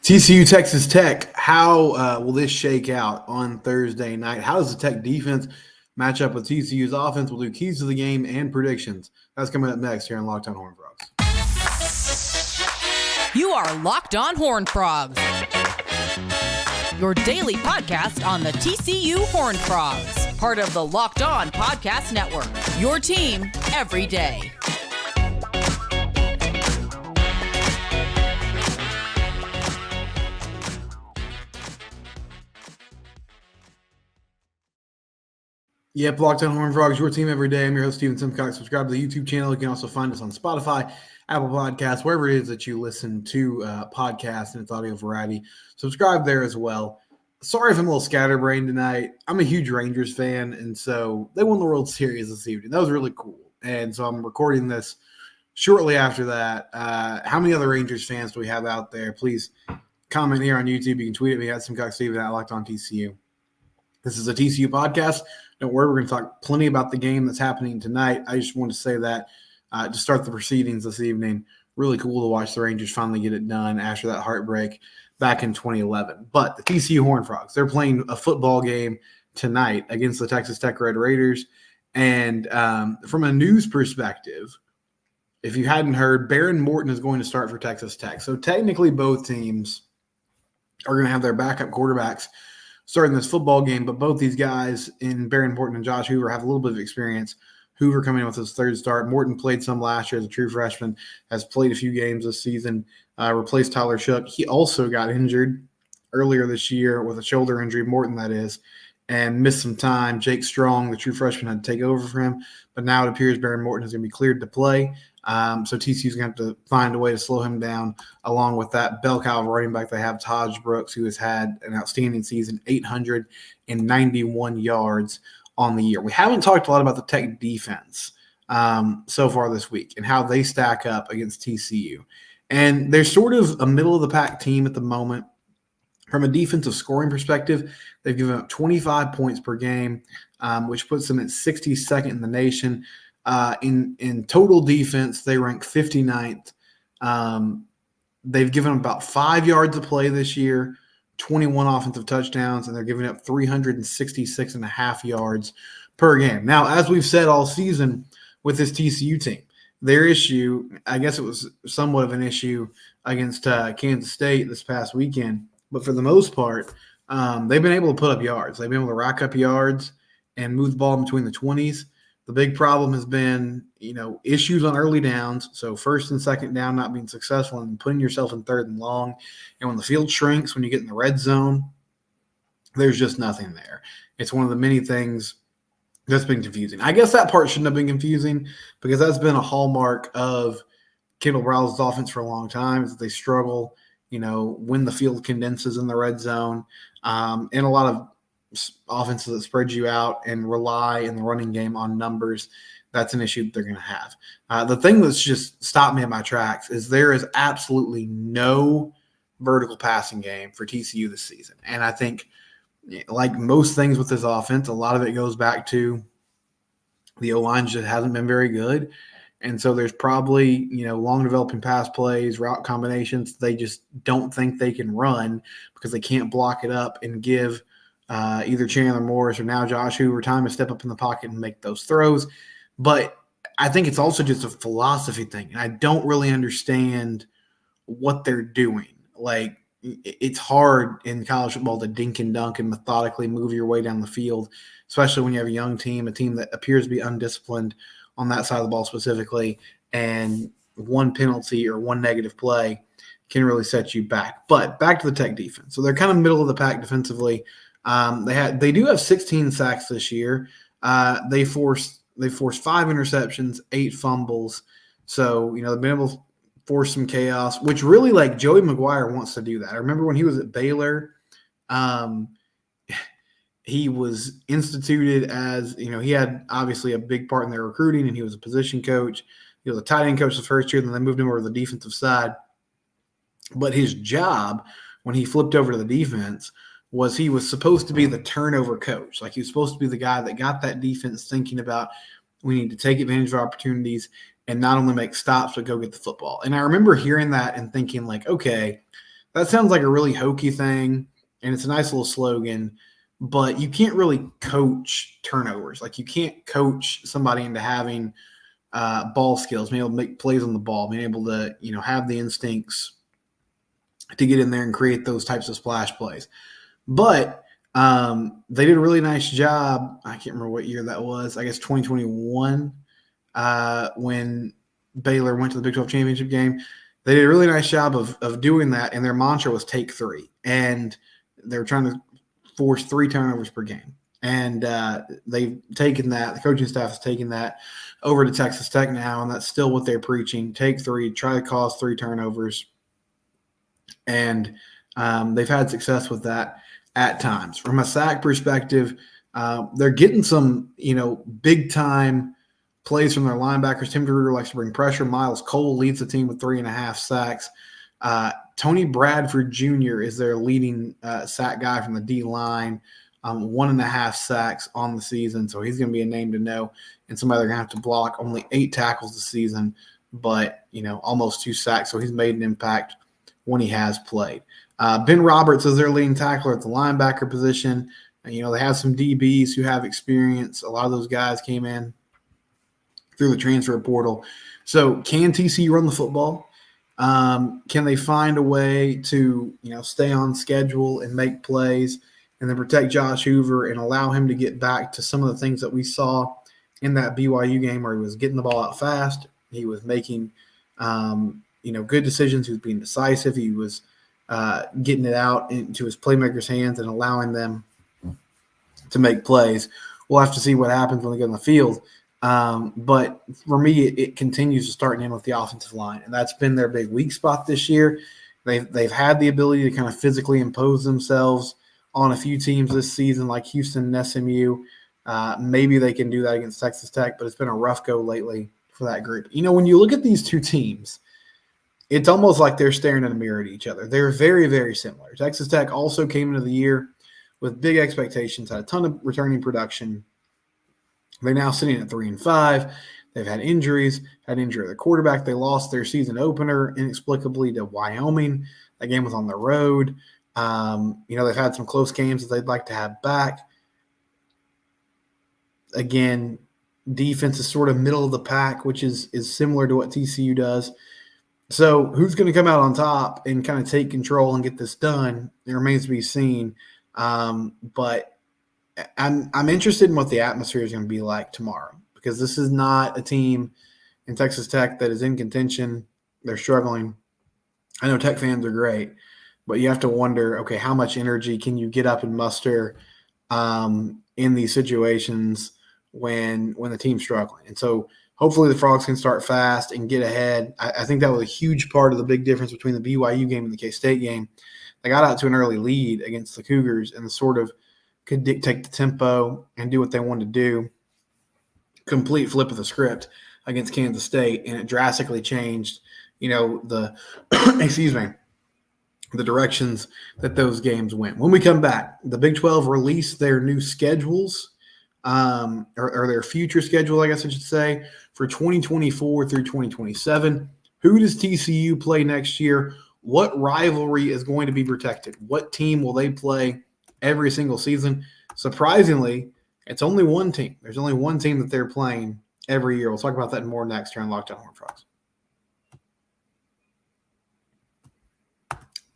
TCU Texas Tech, how will this shake out on Thursday night? How does the Tech defense match up with TCU's offense? We'll do keys to the game and predictions. That's coming up next here on Locked On Horned Frogs. You are Locked On Horned Frogs, your daily podcast on the TCU Horned Frogs, part of the Locked On Podcast Network, your team every day. Yep, Locked On Horned Frogs, your team every day. I'm your host, Steven Simcox. Subscribe to the YouTube channel. You can also find us on Spotify, Apple Podcasts, wherever it is that you listen to podcasts and its audio variety. Subscribe there as well. Sorry if I'm a little scatterbrained tonight. I'm a huge Rangers fan, and so they won the World Series this evening. That was really cool. And so I'm recording this shortly after that. How many other Rangers fans do we have out there? Please comment here on YouTube. You can tweet at me at SimcoxSteven at Locked On TCU. This is a TCU podcast. Don't worry, we're going to talk plenty about the game that's happening tonight. I just want to say that to start the proceedings this evening, really cool to watch the Rangers finally get it done after that heartbreak back in 2011. But the TCU Horned Frogs, they're playing a football game tonight against the Texas Tech Red Raiders. And from a news perspective, if you hadn't heard, Baron Morton is going to start for Texas Tech. So technically both teams are going to have their backup quarterbacks starting this football game, but both these guys in Baron Morton and Josh Hoover have a little bit of experience. Hoover coming in with his third start. Morton played some last year as a true freshman, has played a few games this season, replaced Tyler Shook. He also got injured earlier this year with a shoulder injury, Morton that is, and missed some time. Jake Strong, the true freshman, had to take over for him, but now it appears Baron Morton is going to be cleared to play. So TCU's going to have to find a way to slow him down. Along with that bell cow running back, they have Taj Brooks, who has had an outstanding season, 891 yards on the year. We haven't talked a lot about the Tech defense so far this week and how they stack up against TCU. And they're sort of a middle-of-the-pack team at the moment. From a defensive scoring perspective, they've given up 25 points per game, which puts them at 62nd in the nation. In total defense, they rank 59th. They've given them about 5 yards a play this year, 21 offensive touchdowns, and they're giving up 366.5 yards per game. Now, as we've said all season with this TCU team, their issue, I guess it was somewhat of an issue against Kansas State this past weekend, but for the most part, they've been able to put up yards. They've been able to rack up yards and move the ball in between the 20s. The big problem has been, issues on early downs. So first and second down not being successful and putting yourself in third and long. And when the field shrinks, when you get in the red zone, there's just nothing there. It's one of the many things that's been confusing. I guess that part shouldn't have been confusing because that's been a hallmark of Kendall Browse's offense for a long time, is that they struggle, when the field condenses in the red zone. And a lot of offenses that spread you out and rely in the running game on numbers, that's an issue that they're going to have. The thing that's just stopped me in my tracks is there is absolutely no vertical passing game for TCU this season. And I think, like most things with this offense, a lot of it goes back to the O-line just hasn't been very good. And so there's probably, long developing pass plays, route combinations they just don't think they can run because they can't block it up and give either Chandler Morris or now Josh Hoover time to step up in the pocket and make those throws. But I think it's also just a philosophy thing. And I don't really understand what they're doing. Like, it's hard in college football to dink and dunk and methodically move your way down the field, especially when you have a young team, a team that appears to be undisciplined on that side of the ball specifically, and one penalty or one negative play can really set you back. But back to the Tech defense. So they're kind of middle of the pack defensively. They do have 16 sacks this year. They forced 5 interceptions, 8 fumbles. So, they've been able to force some chaos, which really, like, Joey McGuire wants to do that. I remember when he was at Baylor, he was instituted as, he had obviously a big part in their recruiting, and he was a position coach. He was a tight end coach the first year, then they moved him over to the defensive side. But his job when he flipped over to the defense was he was supposed to be the turnover coach. Like, he was supposed to be the guy that got that defense thinking about, we need to take advantage of opportunities and not only make stops, but go get the football. And I remember hearing that and thinking, like, okay, that sounds like a really hokey thing, and it's a nice little slogan, but you can't really coach turnovers. Like, you can't coach somebody into having ball skills, being able to make plays on the ball, being able to, have the instincts to get in there and create those types of splash plays. But they did a really nice job. I can't remember what year that was. I guess 2021, when Baylor went to the Big 12 championship game. They did a really nice job of doing that, and their mantra was take 3. And they were trying to force 3 turnovers per game. And they've taken that. The coaching staff has taken that over to Texas Tech now, and that's still what they're preaching. Take 3, try to cause 3 turnovers. And they've had success with that at times. From a sack perspective, they're getting some, big-time plays from their linebackers. Tim DeRuyter likes to bring pressure. Miles Cole leads the team with 3.5 sacks. Tony Bradford Jr. is their leading sack guy from the D-line. 1.5 sacks on the season, so he's going to be a name to know, and somebody they're going to have to block. Only 8 tackles this season, but almost 2 sacks, so he's made an impact when he has played. Ben Roberts is their leading tackler at the linebacker position. And, they have some DBs who have experience. A lot of those guys came in through the transfer portal. So can TCU run the football? Can they find a way to, stay on schedule and make plays and then protect Josh Hoover and allow him to get back to some of the things that we saw in that BYU game where he was getting the ball out fast. He was making, good decisions. He was being decisive. He was getting it out into his playmakers' hands and allowing them to make plays. We'll have to see what happens when they get on the field. But for me, it continues to start and end with the offensive line, and that's been their big weak spot this year. They've had the ability to kind of physically impose themselves on a few teams this season, like Houston and SMU. Maybe they can do that against Texas Tech, but it's been a rough go lately for that group. When you look at these two teams, it's almost like they're staring in a mirror at each other. They're very, very similar. Texas Tech also came into the year with big expectations, had a ton of returning production. They're now sitting at 3-5. They've had injuries, had injury at the quarterback. They lost their season opener inexplicably to Wyoming. That game was on the road. They've had some close games that they'd like to have back. Again, defense is sort of middle of the pack, which is similar to what TCU does. So who's going to come out on top and kind of take control and get this done? It remains to be seen. But I'm interested in what the atmosphere is going to be like tomorrow, because this is not a team in Texas Tech that is in contention. They're struggling. I know Tech fans are great, but you have to wonder, okay, how much energy can you get up and muster in these situations when the team's struggling? And so hopefully the Frogs can start fast and get ahead. I think that was a huge part of the big difference between the BYU game and the K-State game. They got out to an early lead against the Cougars and sort of could dictate the tempo and do what they wanted to do. Complete flip of the script against Kansas State, and it drastically changed, the the directions that those games went. When we come back, the Big 12 released their new schedules, or their future schedule, I guess I should say, for 2024 through 2027. Who does TCU play next year? What rivalry is going to be protected? What team will they play every single season? Surprisingly, it's only one team. There's only one team that they're playing every year. We'll talk about that and more next here on Locked On Horned Frogs.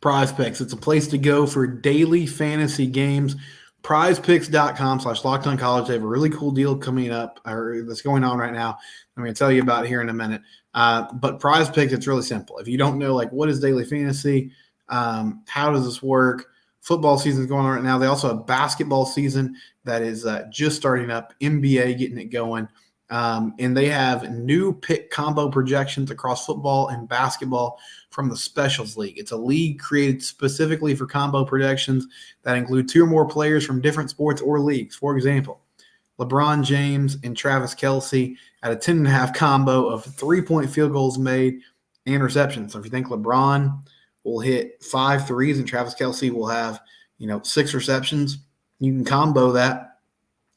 PrizePicks. It's a place to go for daily fantasy games. PrizePicks.com/LockedOnCollege. They have a really cool deal coming up, or that's going on right now. I'm going to tell you about it here in a minute. But PrizePicks, it's really simple. If you don't know, what is daily fantasy? How does this work? Football season is going on right now. They also have basketball season that is just starting up, NBA getting it going. And they have new pick combo projections across football and basketball from the Specials League. It's a league created specifically for combo projections that include 2 or more players from different sports or leagues. For example, LeBron James and Travis Kelce at a 10.5 combo of 3-point field goals made and receptions. So if you think LeBron will hit 5 threes and Travis Kelce will have, 6 receptions, you can combo that,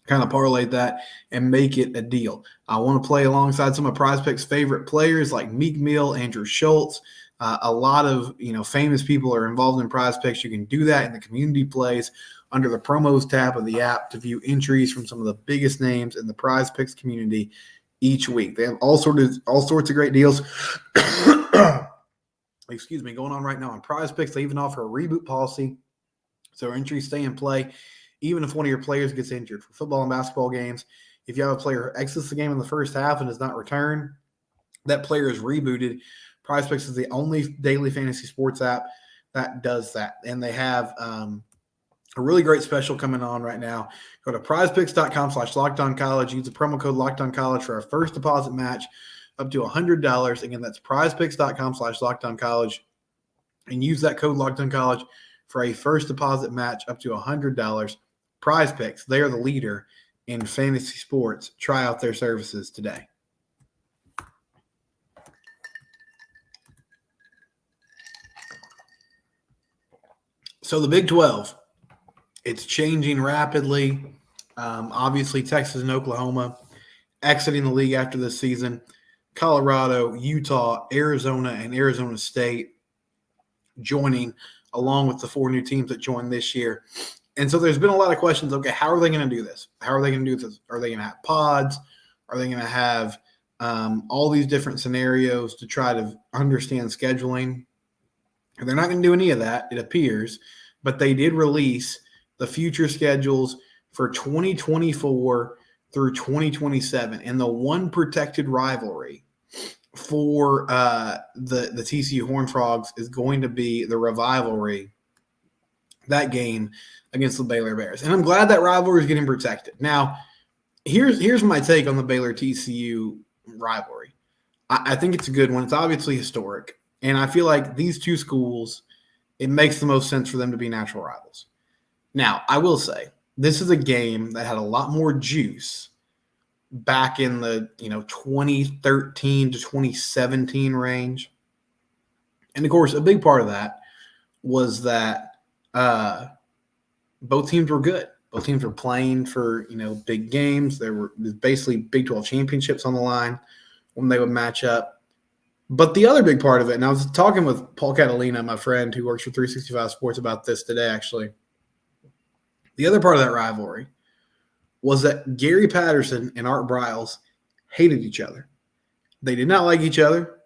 kind of parlay that, and make it a deal. I want to play alongside some of PrizePicks' favorite players like Meek Mill, Andrew Schultz, A lot of famous people are involved in PrizePicks. You can do that in the community plays under the promos tab of the app to view entries from some of the biggest names in the PrizePicks community each week. They have all sorts of great deals. Excuse me, going on right now on PrizePicks. They even offer a reboot policy, so entries stay in play even if one of your players gets injured. For football and basketball games, if you have a player who exits the game in the first half and does not return, that player is rebooted. PrizePicks is the only daily fantasy sports app that does that, and they have a really great special coming on right now. Go to prizepicks.com/lockedoncollege. Use the promo code lockedoncollege for our first deposit match up to $100. Again, that's prizepicks.com/lockedoncollege, and use that code lockedoncollege for a first deposit match up to $100. PrizePicks, they are the leader in fantasy sports. Try out their services today. So the Big 12, it's changing rapidly. Obviously, Texas and Oklahoma exiting the league after this season. Colorado, Utah, Arizona, and Arizona State joining, along with the 4 new teams that joined this year. And so there's been a lot of questions. Okay, how are they going to do this? How are they going to do this? Are they going to have pods? Are they going to have all these different scenarios to try to understand scheduling? They're not going to do any of that, it appears, but they did release the future schedules for 2024 through 2027. And the one protected rivalry for the TCU Horned Frogs is going to be the rivalry, that game against the Baylor Bears. And I'm glad that rivalry is getting protected. Now, here's my take on the Baylor-TCU rivalry. I think it's a good one. It's obviously historic. And I feel like these two schools, it makes the most sense for them to be natural rivals. Now, I will say, this is a game that had a lot more juice back in the 2013 to 2017 range. And, of course, a big part of that was that both teams were good. Both teams were playing for, big games. There were basically Big 12 championships on the line when they would match up. But the other big part of it, and I was talking with Paul Catalina, my friend who works for 365 Sports, about this today, actually. The other part of that rivalry was that Gary Patterson and Art Briles hated each other. They did not like each other,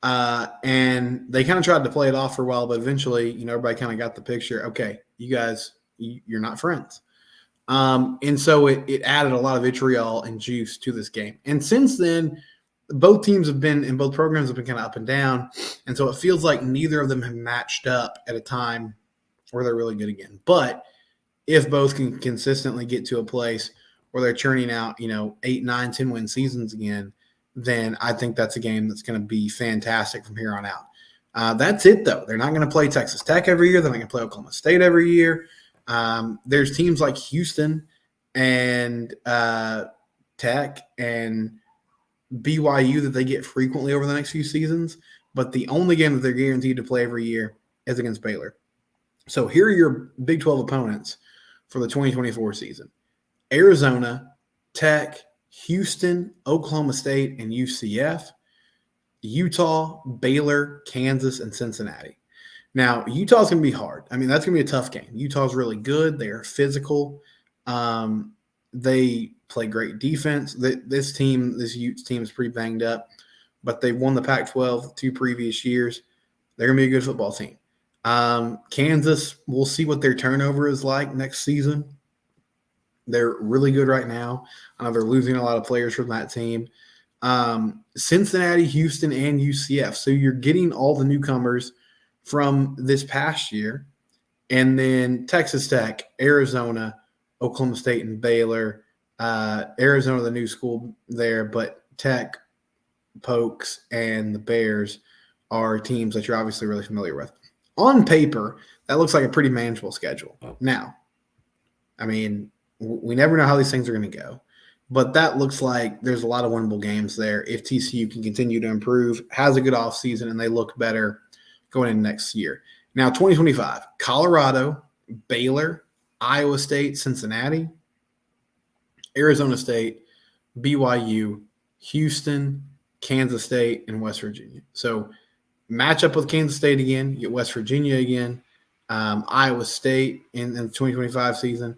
and they kind of tried to play it off for a while, but eventually, everybody kind of got the picture. Okay, you guys, you're not friends. And so it added a lot of vitriol and juice to this game. And since then, both teams have been, and both programs have been kind of up and down. And so it feels like neither of them have matched up at a time where they're really good again. But if both can consistently get to a place where they're churning out, 8, 9, 10 win seasons again, then I think that's a game that's going to be fantastic from here on out. That's it, though. They're not going to play Texas Tech every year. They're not going to play Oklahoma State every year. There's teams like Houston and Tech and BYU that they get frequently over the next few seasons, but the only game that they're guaranteed to play every year is against Baylor. So here are your Big 12 opponents for the 2024 season: Arizona, Tech, Houston, Oklahoma State, and UCF, Utah, Baylor, Kansas, and Cincinnati. Now, Utah's going to be hard. I mean, that's going to be a tough game. Utah's really good. They are physical. They play great defense. This Utes team is pretty banged up, but they won the Pac-12 2 previous years. They're going to be a good football team. Kansas, we'll see what their turnover is like next season. They're really good right now. I know they're losing a lot of players from that team. Cincinnati, Houston, and UCF. So you're getting all the newcomers from this past year. And then Texas Tech, Arizona, Oklahoma State, and Baylor. Arizona, the new school there, but Tech, Pokes, and the Bears are teams that you're obviously really familiar with. On paper, that looks like a pretty manageable schedule. Now, I mean, we never know how these things are going to go, but that looks like there's a lot of winnable games there if TCU can continue to improve, has a good offseason, and they look better going into next year. Now, 2025, Colorado, Baylor, Iowa State, Cincinnati, Arizona State, BYU, Houston, Kansas State, and West Virginia. So match up with Kansas State again, you get West Virginia again, Iowa State in the 2025 season,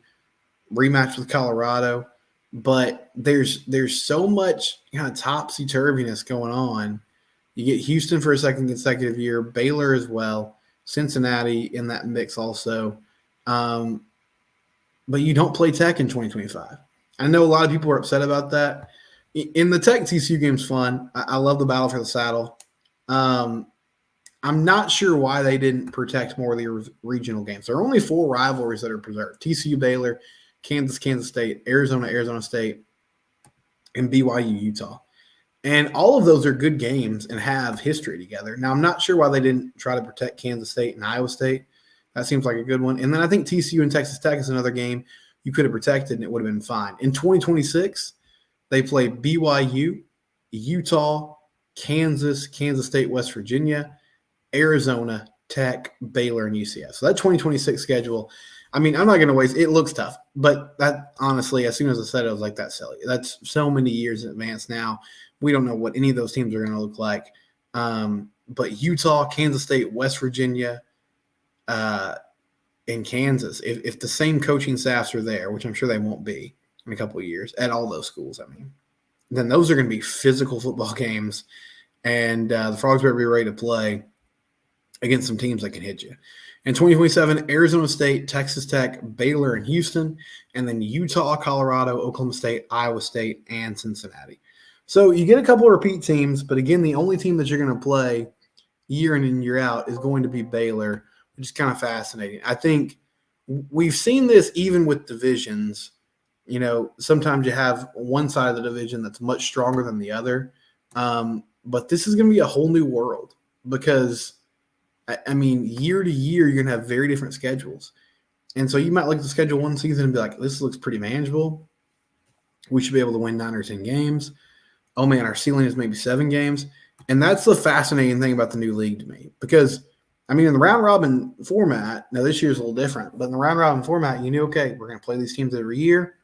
rematch with Colorado. But there's so much kind of topsy-turviness going on. You get Houston for a second consecutive year, Baylor as well, Cincinnati in that mix also. But you don't play Tech in 2025. I know a lot of people are upset about that. In the Tech TCU game's fun. I love the battle for the saddle. I'm not sure why they didn't protect more of the regional games. There are only 4 rivalries that are preserved: TCU, Baylor, Kansas, Kansas State, Arizona, Arizona State, and BYU, Utah. And all of those are good games and have history together. Now, I'm not sure why they didn't try to protect Kansas State and Iowa State. That seems like a good one. And then I think TCU and Texas Tech is another game you could have protected and it would have been fine. In 2026, they play BYU, Utah, Kansas, Kansas State, West Virginia, Arizona, Tech, Baylor, and UCF. So that 2026 schedule, I mean, I'm not going to waste – it looks tough. But that honestly, as soon as I said it, I was like, that's silly. That's so many years in advance now. We don't know what any of those teams are going to look like. But Utah, Kansas State, West Virginia, and Kansas, if the same coaching staffs are there, which I'm sure they won't be in a couple of years at all those schools, I mean, then those are going to be physical football games. And the Frogs better be ready to play against some teams that can hit you. In 2027, Arizona State, Texas Tech, Baylor, and Houston, and then Utah, Colorado, Oklahoma State, Iowa State, and Cincinnati. So you get a couple of repeat teams, but again, the only team that you're going to play year in and year out is going to be Baylor, which is kind of fascinating. I think we've seen this even with divisions. You know, sometimes you have one side of the division that's much stronger than the other. But this is going to be a whole new world because, I mean, year to year, you're going to have very different schedules. And so you might look at the schedule one season and be like, this looks pretty manageable. We should be able to win 9 or 10 games. Oh, man, our ceiling is maybe 7 games. And that's the fascinating thing about the new league to me because, I mean, in the round-robin format, now this year's a little different, but in the round-robin format, you knew, okay, we're going to play these teams every year.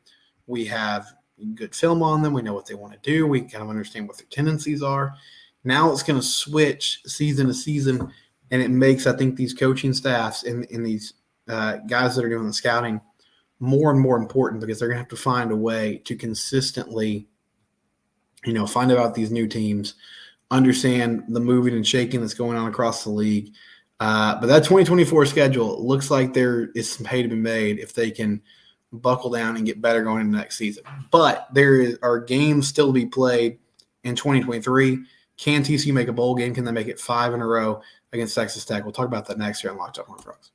We have good film on them. We know what they want to do. We kind of understand what their tendencies are. Now it's going to switch season to season, and it makes, I think, these coaching staffs and these guys that are doing the scouting more and more important because they're going to have to find a way to consistently, you know, find out these new teams, understand the moving and shaking that's going on across the league. But that 2024 schedule looks like there is some hay to be made if they can buckle down and get better going into next season. But are games still to be played in 2023. Can TCU make a bowl game? Can they make it 5 in a row against Texas Tech? We'll talk about that next year on Locked On Horned Frogs.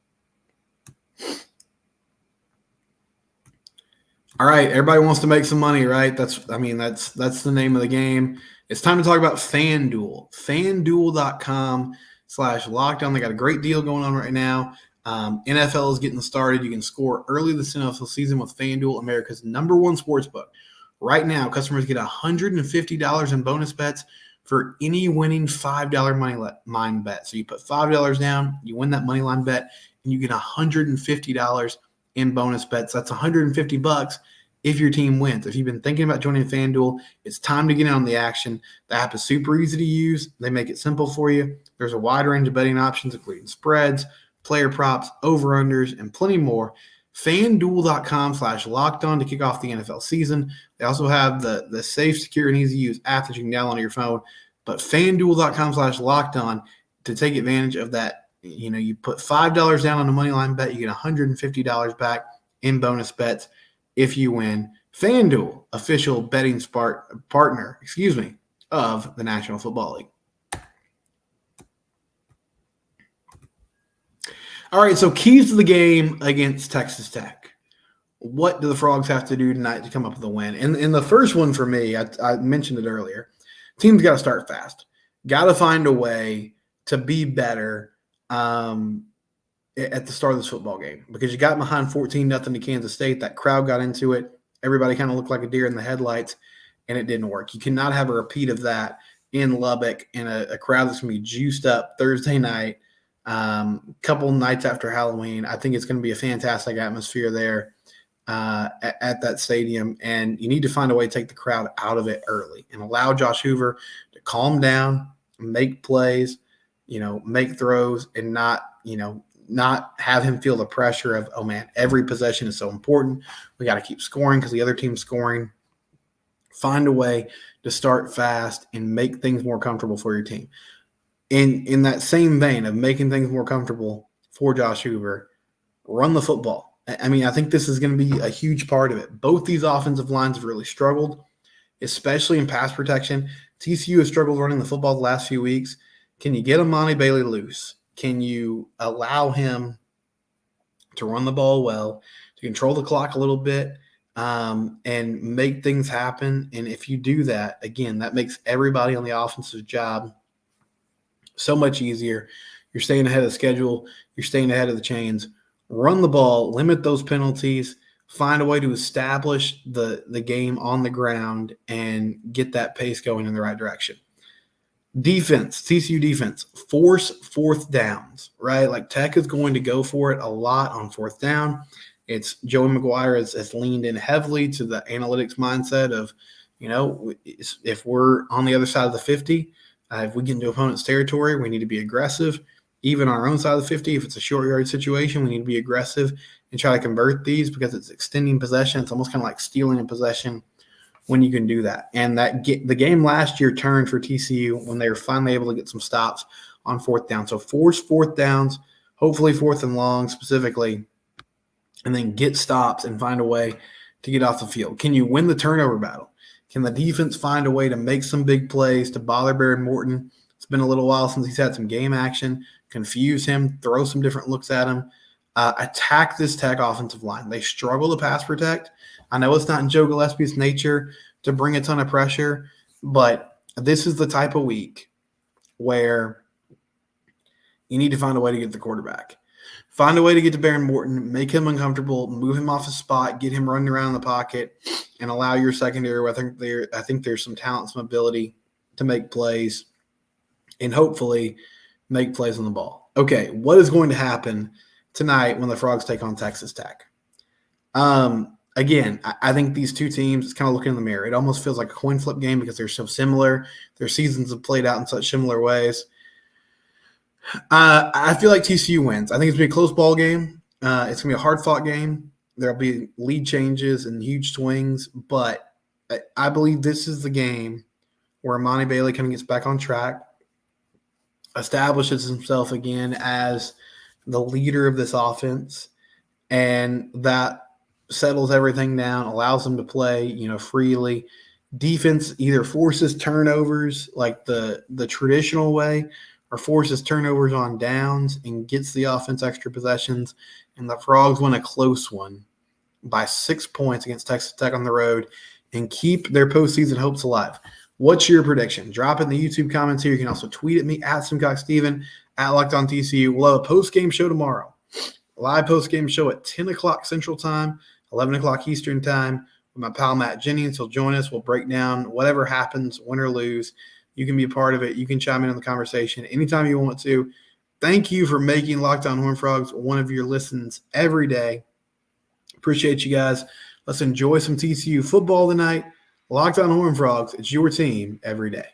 All right, everybody wants to make some money, right? That's the name of the game. It's time to talk about FanDuel. FanDuel.com/lockdown. They got a great deal going on right now. NFL is getting started. You can score early this NFL season with FanDuel, America's #1 sportsbook. Right now, customers get $150 in bonus bets for any winning $5 money line bet. So you put $5 down, you win that money line bet, and you get $150 in bonus bets. That's $150 if your team wins. If you've been thinking about joining FanDuel, it's time to get in on the action. The app is super easy to use. They make it simple for you. There's a wide range of betting options, including spreads, player props, over-unders, and plenty more. FanDuel.com/lockedon to kick off the NFL season. They also have the safe, secure, and easy-to-use app that you can download on your phone. But FanDuel.com/lockedon to take advantage of that. You know, you put $5 down on a money line bet, you get $150 back in bonus bets if you win. FanDuel, official betting partner, of the National Football League. All right, so keys to the game against Texas Tech. What do the Frogs have to do tonight to come up with a win? And the first one for me, I mentioned it earlier, team's got to start fast. Got to find a way to be better at the start of this football game because you got behind 14-0 to Kansas State. That crowd got into it. Everybody kind of looked like a deer in the headlights, and it didn't work. You cannot have a repeat of that in Lubbock in a crowd that's going to be juiced up Thursday night, couple nights after Halloween. I think it's going to be a fantastic atmosphere there at that stadium, and you need to find a way to take the crowd out of it early and allow Josh Hoover to calm down, make plays, make throws and not have him feel the pressure of, oh man, every possession is so important. We got to keep scoring because the other team's scoring. Find a way to start fast and make things more comfortable for your team. In that same vein of making things more comfortable for Josh Hoover, run the football. I mean, I think this is going to be a huge part of it. Both these offensive lines have really struggled, especially in pass protection. TCU has struggled running the football the last few weeks. Can you get Amani Bailey loose? Can you allow him to run the ball well, to control the clock a little bit, and make things happen? And if you do that, again, that makes everybody on the offensive job so much easier. You're staying ahead of the schedule. You're staying ahead of the chains. Run the ball, limit those penalties, find a way to establish the game on the ground and get that pace going in the right direction. Defense, TCU defense, force fourth downs, right? Like Tech is going to go for it a lot on fourth down. It's Joey McGuire has leaned in heavily to the analytics mindset of, if we're on the other side of the 50, if we get into opponent's territory, we need to be aggressive. Even on our own side of the 50, if it's a short yard situation, we need to be aggressive and try to convert these because it's extending possession. It's almost kind of like stealing a possession when you can do that. And the game last year turned for TCU when they were finally able to get some stops on fourth down. So force fourth downs, hopefully fourth and long specifically, and then get stops and find a way to get off the field. Can you win the turnover battle? Can the defense find a way to make some big plays to bother Baron Morton? It's been a little while since he's had some game action. Confuse him, throw some different looks at him. Attack this Tech offensive line. They struggle to pass protect. I know it's not in Joe Gillespie's nature to bring a ton of pressure, but this is the type of week where you need to find a way to get the quarterback. Find a way to get to Baron Morton, make him uncomfortable, move him off his spot, get him running around the pocket, and allow your secondary, where I think there's some talent, some ability to make plays and hopefully make plays on the ball. Okay, what is going to happen tonight when the Frogs take on Texas Tech? Again, I think these two teams, it's kind of looking in the mirror. It almost feels like a coin flip game because they're so similar. Their seasons have played out in such similar ways. I feel like TCU wins. I think it's going to be a close ball game. It's going to be a hard-fought game. There'll be lead changes and huge swings, but I believe this is the game where Amani Bailey kind of gets back on track, establishes himself again as the leader of this offense, and that settles everything down, allows him to play, freely. Defense either forces turnovers like the traditional way or forces turnovers on downs and gets the offense extra possessions, and the Frogs win a close one by 6 points against Texas Tech on the road and keep their postseason hopes alive. What's your prediction? Drop it in the YouTube comments here. You can also tweet at me at SimcockSteven, at Locked On TCU. We'll have a post-game show tomorrow. A live post-game show at 10 o'clock Central Time, 11 o'clock Eastern Time. With my pal Matt Jennings, he'll join us. We'll break down whatever happens, win or lose. You can be a part of it. You can chime in on the conversation anytime you want to. Thank you for making Locked On Horned Frogs one of your listens every day. Appreciate you guys. Let's enjoy some TCU football tonight. Locked On Horned Frogs, it's your team every day.